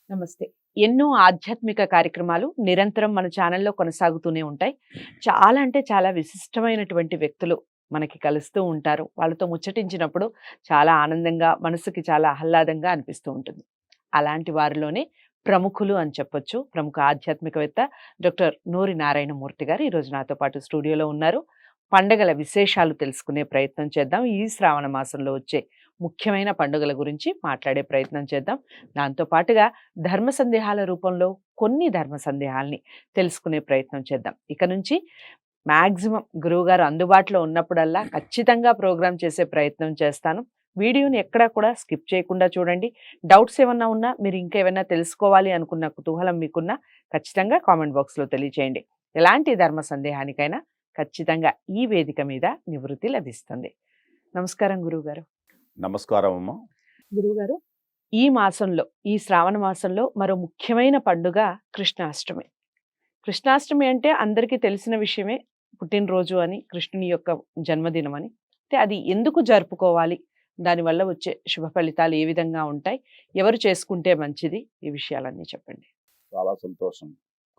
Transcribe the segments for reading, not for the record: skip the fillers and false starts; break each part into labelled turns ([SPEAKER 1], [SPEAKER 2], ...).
[SPEAKER 1] నమస్తే. ఎన్నో ఆధ్యాత్మిక కార్యక్రమాలు నిరంతరం మన ఛానల్‌లో కొనసాగుతూనే ఉంటాయి. చాలా అంటే చాలా విశిష్టమైనటువంటి వ్యక్తులు మనకి కలుస్తూ ఉంటారు. వాళ్ళతో ముచ్చటించినప్పుడు చాలా ఆనందంగా, మనసుకి చాలా ఆహ్లాదంగా అనిపిస్తూ ఉంటుంది. అలాంటి వారిలోనే ప్రముఖులు అని చెప్పొచ్చు. ప్రముఖ ఆధ్యాత్మికవేత్త డాక్టర్ నూరి నారాయణమూర్తి గారు ఈరోజు నాతో పాటు స్టూడియోలో ఉన్నారు. పండగల విశేషాలు తెలుసుకునే ప్రయత్నం చేద్దాం. ఈ శ్రావణ మాసంలో వచ్చే ముఖ్యమైన పండుగల గురించి మాట్లాడే ప్రయత్నం చేద్దాం. దాంతో పాటుగా ధర్మ సందేహాల రూపంలో కొన్ని ధర్మ సందేహాల్ని తెలుసుకునే ప్రయత్నం చేద్దాం. ఇక నుంచి మాక్సిమం గురువుగారు అందుబాటులో ఉన్నప్పుడల్లా ఖచ్చితంగా ప్రోగ్రామ్ చేసే ప్రయత్నం చేస్తాను. వీడియోని ఎక్కడా కూడా స్కిప్ చేయకుండా చూడండి. డౌట్స్ ఏమన్నా ఉన్నా, మీరు ఇంకేమైనా తెలుసుకోవాలి అనుకున్న కుతూహలం మీకున్నా ఖచ్చితంగా కామెంట్ బాక్స్‌లో తెలియచేయండి. ఎలాంటి ధర్మ సందేహానికైనా ఖచ్చితంగా ఈ వేదిక మీద నివృత్తి లభిస్తుంది. నమస్కారం గురువుగారు.
[SPEAKER 2] నమస్కారం అమ్మ.
[SPEAKER 1] గురువుగారు, ఈ మాసంలో, ఈ శ్రావణ మాసంలో మరో ముఖ్యమైన పండుగ కృష్ణాష్టమి. కృష్ణాష్టమి అంటే అందరికీ తెలిసిన విషయమే. పుట్టినరోజు అని, కృష్ణుని యొక్క జన్మదినం అని. అయితే అది ఎందుకు జరుపుకోవాలి? దానివల్ల వచ్చే శుభ ఫలితాలు ఏ విధంగా ఉంటాయి? ఎవరు చేసుకుంటే మంచిది? ఈ విషయాలన్నీ చెప్పండి.
[SPEAKER 2] చాలా సంతోషం.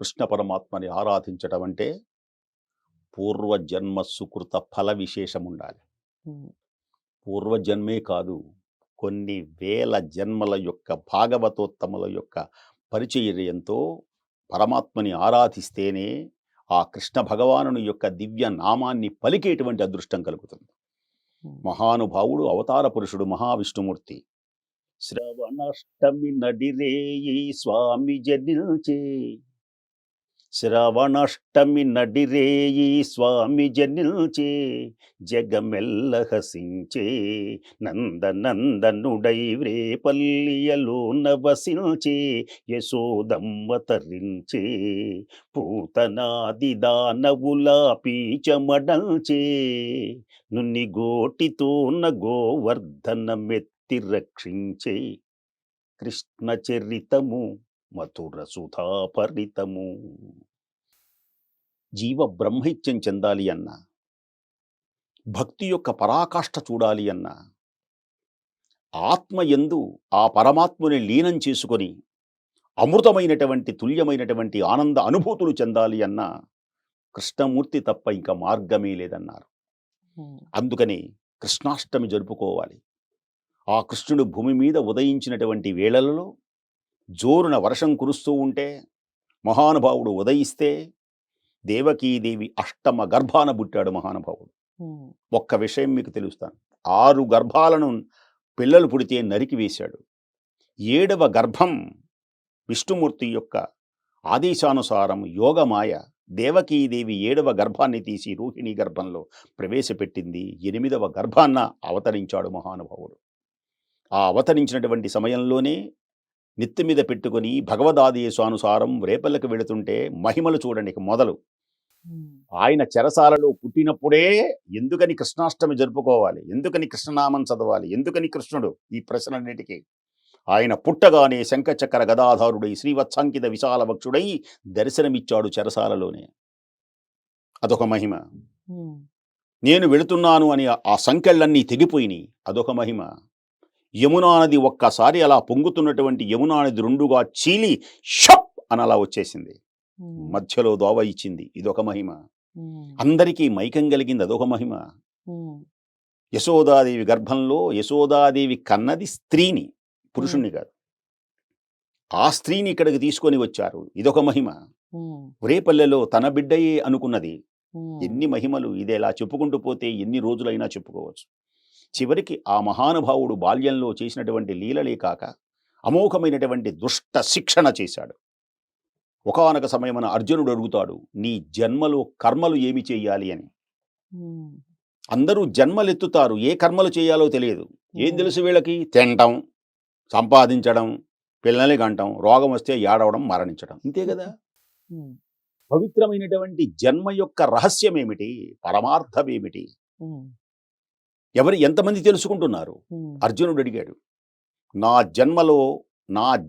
[SPEAKER 2] కృష్ణ పరమాత్మని ఆరాధించడం అంటే పూర్వజన్మ సుకృత ఫల విశేషం ఉండాలి.
[SPEAKER 1] హ్మ్.
[SPEAKER 2] పూర్వజన్మే కాదు, కొన్ని వేల జన్మల యొక్క భాగవతోత్తముల యొక్క పరిచర్యంతో పరమాత్మని ఆరాధిస్తేనే ఆ కృష్ణ భగవానుని యొక్క దివ్య నామాన్ని పలికేటువంటి అదృష్టం కలుగుతుంది. మహానుభావుడు అవతార పురుషుడు మహావిష్ణుమూర్తి శ్రవణాష్టమి నడిరేయి స్వామి జనిల్చే, శ్రవణాష్టమి నడిరేయి స్వామి జనిల్చే, జగమెల్ల హసించే నందనందనుడై వ్రేపల్లియలో నవసించే, యశోదమ్మ తరించే పూతనాది దానవులా పీచమడంచే, నున్ని గోటితో గోవర్ధన మెత్తి రక్షించే, కృష్ణ చరితము మధుర సుధాపరితము. జీవ బ్రహ్మైత్యం చెందాలి అన్న, భక్తి యొక్క పరాకాష్ఠ చూడాలి అన్న, ఆత్మ యందు ఆ పరమాత్ముని లీనం చేసుకొని అమృతమైనటువంటి తుల్యమైనటువంటి ఆనంద అనుభూతులు చెందాలి అన్న కృష్ణమూర్తి తప్ప ఇంకా మార్గమే లేదన్నారు. అందుకని కృష్ణాష్టమి జరుపుకోవాలి. ఆ కృష్ణుడు భూమి మీద ఉదయించినటువంటి వేళలలో జోరున వర్షం కురుస్తూ ఉంటే, మహానుభావుడు ఉదయిస్తే దేవకీదేవి అష్టమ గర్భాన పుట్టాడు మహానుభావుడు. ఒక్క విషయం మీకు తెలుస్తాను, 6 గర్భాలను పిల్లలు పుడితే నరికి వేశాడు. 7వ గర్భం విష్ణుమూర్తి యొక్క ఆదేశానుసారం యోగమాయ దేవకీదేవి 7వ గర్భాన్ని తీసి రోహిణి గర్భంలో ప్రవేశపెట్టింది. 8వ గర్భాన్న అవతరించాడు మహానుభావుడు. ఆ అవతరించినటువంటి సమయంలోనే నెత్తి మీద పెట్టుకొని భగవదాదేశానుసారం రేపల్లకి వెళుతుంటే మహిమలు చూడండి మొదలు. ఆయన చెరసాలలో పుట్టినప్పుడే ఎందుకని కృష్ణాష్టమి జరుపుకోవాలి, ఎందుకని కృష్ణనామం చదవాలి, ఎందుకని కృష్ణుడు, ఈ ప్రశ్నలన్నిటికీ ఆయన పుట్టగానే శంఖచక్ర గదాధారుడై శ్రీవత్సాంకిత విశాల వక్షుడై దర్శనమిచ్చాడు చెరసాలలోనే. అదొక మహిమ. నేను వెళుతున్నాను అని ఆ సంకెళ్ళన్నీ తెగిపోయినాయి, అదొక మహిమ. యమునా నది ఒక్కసారి అలా పొంగుతున్నటువంటి యమునా నది రెండుగా చీలి షప్ అని అలా వచ్చేసింది, మధ్యలో దోవ ఇచ్చింది, ఇదొక మహిమ. అందరికీ మైకం కలిగింది, అదొక మహిమ. యశోదాదేవి గర్భంలో యశోదాదేవి కన్నది స్త్రీని, పురుషుణ్ణి కాదు. ఆ స్త్రీని ఇక్కడికి తీసుకొని వచ్చారు, ఇదొక మహిమ. వ్రేపల్లెలో తన బిడ్డయే అనుకున్నది. ఎన్ని మహిమలు! ఇదేలా చెప్పుకుంటూ పోతే ఎన్ని రోజులైనా చెప్పుకోవచ్చు. చివరికి ఆ మహానుభావుడు బాల్యంలో చేసినటువంటి లీలలే కాక అమోఘమైనటువంటి దుష్ట శిక్షణ చేశాడు. ఒకానొక సమయమున అర్జునుడు అడుగుతాడు, నీ జన్మలో కర్మలు ఏమి చేయాలి అని. అందరూ జన్మలెత్తుతారు, ఏ కర్మలు చేయాలో తెలియదు. ఏం తెలుసు వీళ్ళకి? తినటం, సంపాదించడం, పిల్లల్ని గంటం, రోగం వస్తే ఏడవడం, మరణించడం, ఇంతే కదా. పవిత్రమైనటువంటి జన్మ యొక్క రహస్యం ఏమిటి, పరమార్థం ఏమిటి, ఎంతమంది తెలుసుకుంటున్నారు? అర్జునుడు అడిగాడు, నా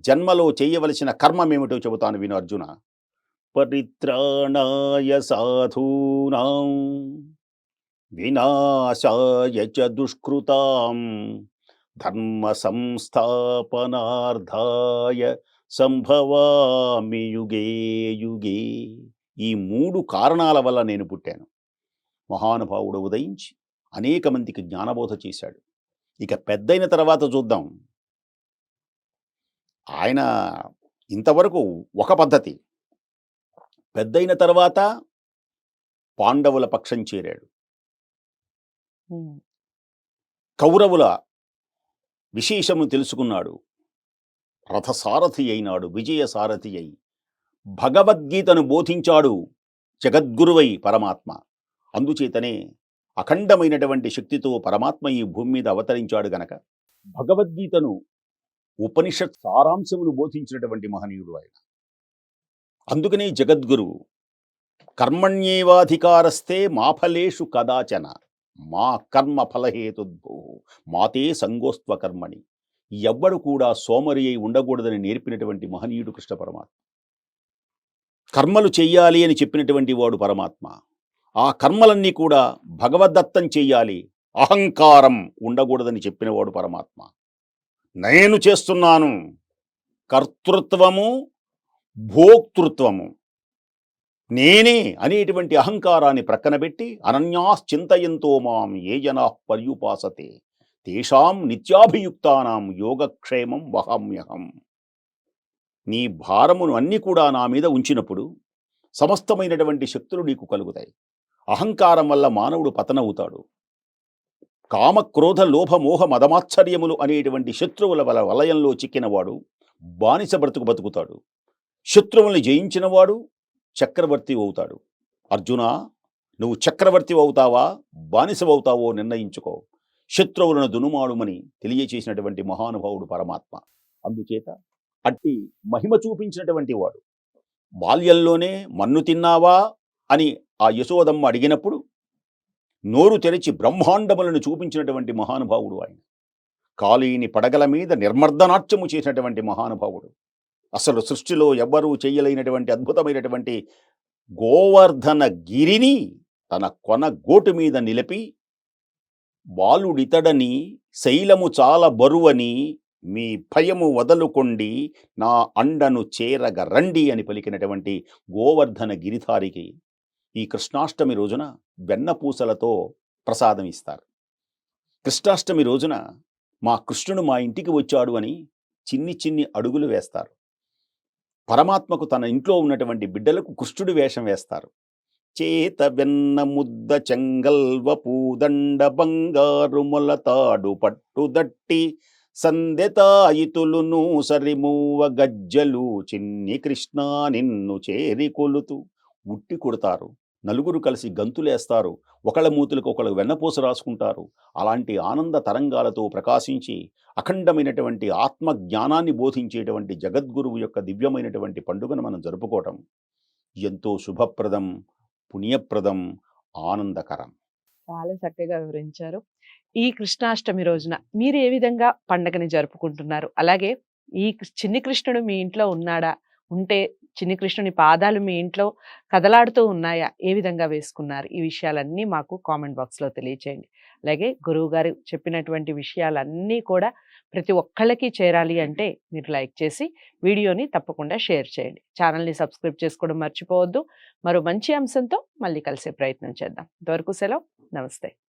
[SPEAKER 2] జన్మలో చేయవలసిన కర్మం ఏమిటో చెబుతాను విను అర్జున. పరిత్రాణాయ సాధూనాం వినాశాయ చ దుష్కృతాం ధర్మ సంస్థాపనార్థాయ సంభవామి యుగే యుగే. ఈ 3 కారణాల వల్ల నేను పుట్టాను. మహానుభావుడు ఉదయించి అనేక మందికి జ్ఞానబోధ చేశాడు. ఇక పెద్దయిన తర్వాత చూద్దాం. ఆయన ఇంతవరకు ఒక పద్ధతి. పెద్దయిన తర్వాత పాండవుల పక్షం చేరాడు.
[SPEAKER 1] హ్మ్.
[SPEAKER 2] కౌరవుల విశేషము తెలుసుకున్నాడు. రథసారథి అయినాడు, విజయ సారథి అయి భగవద్గీతను బోధించాడు జగద్గురువై పరమాత్మ. అందుచేతనే అఖండమైనటువంటి శక్తితో పరమాత్మ ఈ భూమి మీద అవతరించాడు గనక భగవద్గీతను ఉపనిషత్ సారాంశమును బోధించినటువంటి మహనీయుడు ఆయన. అందుకనే జగద్గురువు. కర్మణ్యేవాధికారస్తే మా ఫలేషు కదాచన మా కర్మ ఫలహేతుద్భూ మాతే సంగోస్త్వ కర్మణి. ఎవ్వడు కూడా సోమరి అయి ఉండకూడదని నేర్పినటువంటి మహనీయుడు కృష్ణ పరమాత్మ. కర్మలు చెయ్యాలి అని చెప్పినటువంటి వాడు పరమాత్మ. ఆ కర్మలన్నీ కూడా భగవద్దత్తం చెయ్యాలి, అహంకారం ఉండకూడదని చెప్పినవాడు పరమాత్మ. నేను చేస్తున్నాను, కర్తృత్వము భోక్తృత్వము నేనే అనేటువంటి అహంకారాన్ని ప్రక్కన పెట్టి అనన్యాశ్చింతయంతో మాం ఏ జనా పర్యుపాసతే తేషాం నిత్యాభియుక్తానాం యోగక్షేమం వహామ్యహం. నీ భారమును అన్నీ కూడా నా మీద ఉంచినప్పుడు సమస్తమైనటువంటి శక్తులు నీకు కలుగుతాయి. అహంకారం వల్ల మానవుడు పతనవుతాడు. కామక్రోధ లోభ మోహ మదమాశ్చర్యములు అనేటువంటి శత్రువుల వలయంలో చిక్కినవాడు బానిస బతుకుతాడు. శత్రువుల్ని జయించినవాడు చక్రవర్తి అవుతాడు. అర్జున, నువ్వు చక్రవర్తి అవుతావా బానిసవవుతావో నిర్ణయించుకో. శత్రువులను దునుమాడుమని తెలియచేసినటువంటి మహానుభావుడు పరమాత్మ. అందుచేత అట్టి మహిమ చూపించినటువంటి వాడు. బాల్యంలోనే మన్ను తిన్నావా అని ఆ యశోదమ్మ అడిగినప్పుడు నోరు తెరిచి బ్రహ్మాండములను చూపించినటువంటి మహానుభావుడు ఆయన. కాళీని పడగల మీద నిర్మర్దనాట్యము చేసినటువంటి మహానుభావుడు. అసలు సృష్టిలో ఎవ్వరూ చేయలేనటువంటి అద్భుతమైనటువంటి గోవర్ధన గిరిని తన కొన గోటు మీద నిలిపి బాలుడితడని శైలము చాలా బరువని మీ భయము వదలుకొండి నా అండను చేరగ రండి అని పలికినటువంటి గోవర్ధన గిరిధారికి ఈ కృష్ణాష్టమి రోజున వెన్నపూసలతో ప్రసాదం ఇస్తారు. కృష్ణాష్టమి రోజున మా కృష్ణుడు మా ఇంటికి వచ్చాడు అని చిన్ని చిన్ని అడుగులు వేస్తారు. పరమాత్మకు తన ఇంట్లో ఉన్నటువంటి బిడ్డలకు కృష్ణుడి వేషం వేస్తారు. చేత వెన్న ముద్ద చెంగల్వ పూదండ బంగారు మొలతాడు పట్టుదట్టి సందెతాయితులును సరిమూవ గజ్జలు చిన్ని కృష్ణ నిన్ను చేరి కొలుతూ ఉట్టి కొడతారు. నలుగురు కలిసి గంతులేస్తారు. ఒకళ్ళ మూతులకు ఒకళ్ళు వెన్నపూస రాసుకుంటారు. అలాంటి ఆనంద తరంగాలతో ప్రకాశించి అఖండమైనటువంటి ఆత్మ జ్ఞానాన్ని బోధించేటువంటి జగద్గురువు యొక్క దివ్యమైనటువంటి పండుగను మనం జరుపుకోవటం ఎంతో శుభప్రదం, పుణ్యప్రదం, ఆనందకరం.
[SPEAKER 1] చాలా చక్కగా వివరించారు. ఈ కృష్ణాష్టమి రోజున మీరు ఏ విధంగా పండగని జరుపుకుంటున్నారు? అలాగే ఈ చిన్ని కృష్ణుడు మీ ఇంట్లో ఉన్నాడా? ఉంటే చిన్ని కృష్ణుని పాదాలు మీ ఇంట్లో కదలాడుతూ ఉన్నాయా? ఏ విధంగా వేసుకున్నారు? ఈ విషయాలన్నీ మాకు కామెంట్ బాక్స్లో తెలియచేయండి. అలాగే గురువు గారు చెప్పినటువంటి విషయాలన్నీ కూడా ప్రతి ఒక్కళ్ళకి చేరాలి అంటే మీరు లైక్ చేసి వీడియోని తప్పకుండా షేర్ చేయండి. ఛానల్ని సబ్స్క్రైబ్ చేసుకోవడం మర్చిపోవద్దు. మరో మంచి అంశంతో మళ్ళీ కలిసే ప్రయత్నం చేద్దాం. ఇంతవరకు సెలవు. నమస్తే.